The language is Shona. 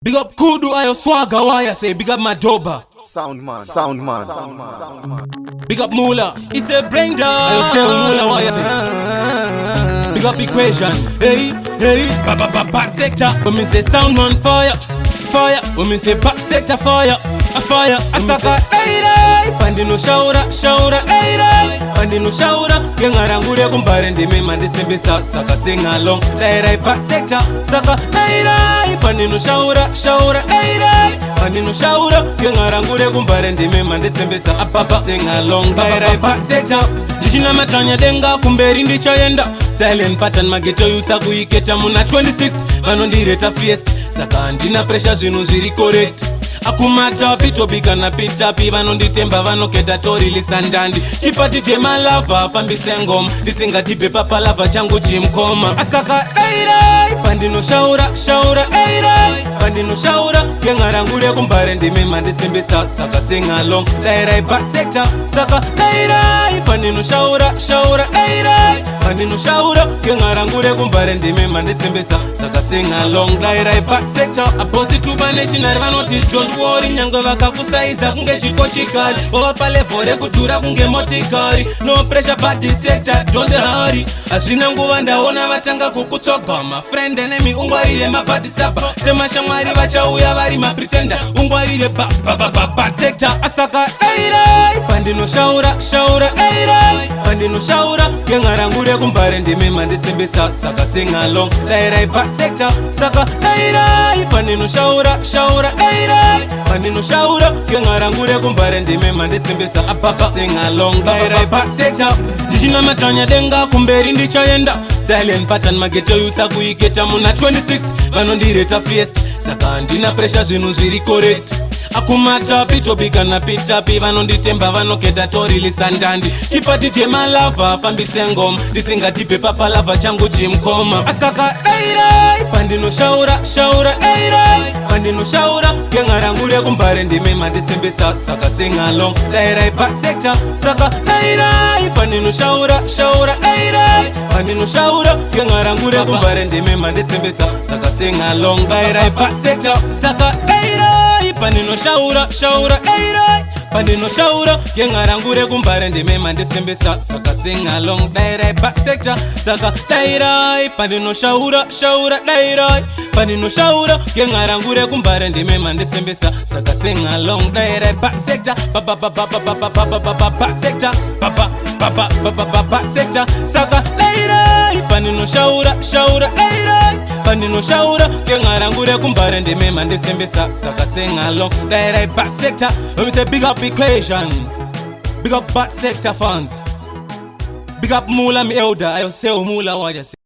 Big up Kudu, ayo swagger, why I say big up Madoba. Sound man. Big up Mula, it's a brain jar. Ayo say Mula, why I say. Big up Equation, hey, back sector. When me say sound man, fire. When me say back sector, fire. Asaka, hey, pandino shaura, hey, pandino shaura. Kengara ngure kumbare ndime mande sembe saka sing along. Hey, back sector, saka, hey, pandino shaura, hey, pandino shaura. Kengara ngure kumbare ndime mande sembe saka sing along. Hey, back sector. Jina matanya denga kumberi ndichayenda. Style and pattern mageto yusa kuiketa muna 26th. Vanondireta fiest. Saka ndina pressure zvinu zviri correct. Akumata pito bika na pitapi vanonditemba vanoketa tori lisandandi. Chipati jema lava fambise ngoma ndisingatipe papa lava changu chimkoma. Asaka dairai pandino shaura dairai pandino shaura kengara ngure kumbare ndime mandisembe saka sing along. Dairai back sector saka dairai pandino shaura dairai pandino shaura kengara ngure kumbare ndime mandisembe saka sing along. Dairai back sector opposite to national vanoti don't worry nyangwe vakakusaiza kunge chiko chikari ova palevo rekudhura kunge motikari. No pressure but this sector don't hurry. Azvina nguva ndaona vatanga kukutsoga mafriend enemy ungwarire mabadistaba semashamwari vachauya vari mapretender ungwarire bad sector. Asaka dairai pandino shaura dairai pandino shaura kengara ngure kumbare ndime mandisembe saka sing along. Dairai bad sector saka dairai pandino shaura dairai pandino shaura kengara ngure kumbare ndime mandisembe saka sing along. Dairai bad sector. Jina matanya denga kumberi ndichayenda. Style and pattern mageto yusa kuiketa muna 26th. Vanondireta fiest. Saka ndina pressure zvinu zviri correct. Akumata pito bika na pitapi vanonditemba vanoketa tori lisandandi. Chipati jema lava fambise ngoma ndisingatipe papa lava changu chimkoma. Asaka dairai pandino shaura dairai pandino shaura kengara ngure kumbare ndime mandisembe saka sing along. Dairai back sector saka dairai pandino shaura dairai pandino shaura kengara ngure kumbare ndime mandisembe saka sing along. Dairai back sector saka dairai pandino shaura dairai pandino shaura kengara ngure kumbare ndime mandisembe saka sing along. Dairai back sector saka dairai pandino shaura dairai pandino shaura kengara ngure kumbare ndime mandisembe saka sing along. Dairai back sector back sector back sector saka dairai pandino shaura dairai pandino shaura kengara ngure kumbare ndime mandisembe saka sing along. Dairai back sector. When we say big up Equation, big up back sector fans, big up Mula mi elder, I say Mula what you say.